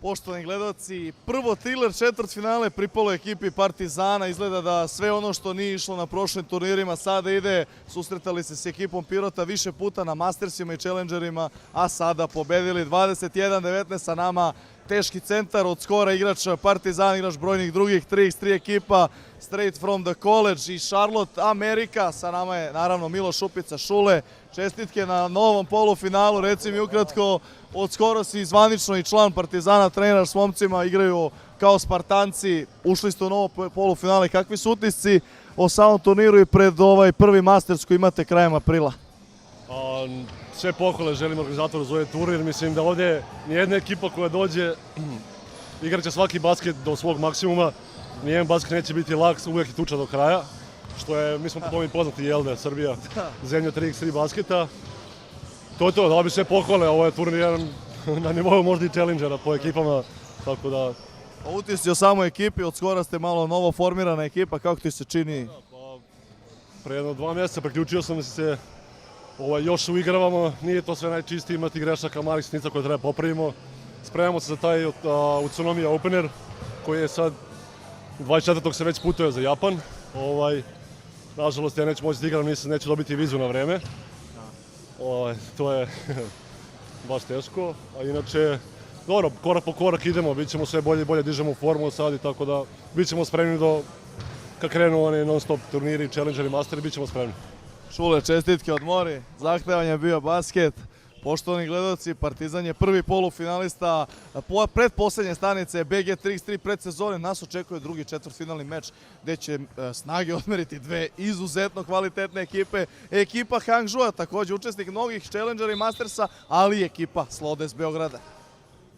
Poštovani gledalci, prvo thriller četvrtfinale pripalo ekipi Partizana. Izgleda da sve ono što nije išlo na prošlim turnirima sada ide. Susretali se s ekipom Pirota više puta na Mastersima i Challengerima, a sada pobedili 21-19 sa nama. Teški centar od skora igrač Partizana, igrač brojnih drugih 3x3 ekipa, straight from the college i Charlotte, Amerika. Sa nama je naravno Miloš Šupica. Šule, čestitke na novom polufinalu. Reci mi ukratko, od skoro si zvanično i član Partizana, trener s momcima, igraju kao Spartanci, ušli ste u novo polufinale. Kakvi su utisci o samom turniru i pred ovaj prvi Masters koji imate krajem aprila? Sve pohvale želim organizatoru za ovaj turnir. Mislim da ovdje nijedna ekipa koja dođe igraće svaki basket do svog maksimuma. Nijedan basket neće biti lak, uvijek je tuča do kraja. Što je, mi smo po tome poznati, jel da, Srbija, zemlja 3x3 basketa. To je to, da bi sve pohvale, ovo je turnir na nivou možda i challengera po ekipama, tako da... Utisci o samoj ekipi, od skora ste malo novo formirana ekipa, kako ti se čini? Pre jedno 2 mjeseca priključio sam se, još uigravamo, nije to sve najčistije, imati grešaka, malih sitnica koje treba popravimo. Spremamo se za taj Utsunomiya Opener, koji je sad 24. se već putuje za Japan. Nažalost, ja neću moći da igram, neću dobiti vizu na vreme. To je baš teško, a inače, dobro, korak po korak idemo, bit ćemo sve bolje i bolje, dižemo formu sad i tako da bit ćemo spremni kad krenu oni non-stop turniri, challengeri, masteri, bit ćemo spremni. Šule, čestitke od mori, zahtevan je bio basket. Poštovani gledalci, Partizan je prvi polufinalista predposlednje stanice BG 3x3 predsezone. Nas očekuje drugi četvrtfinalni meč gde će snage odmeriti dve izuzetno kvalitetne ekipe. Ekipa Hangzhoua, također učesnik mnogih Challengera i Mastersa, ali i ekipa Slodes Beograda.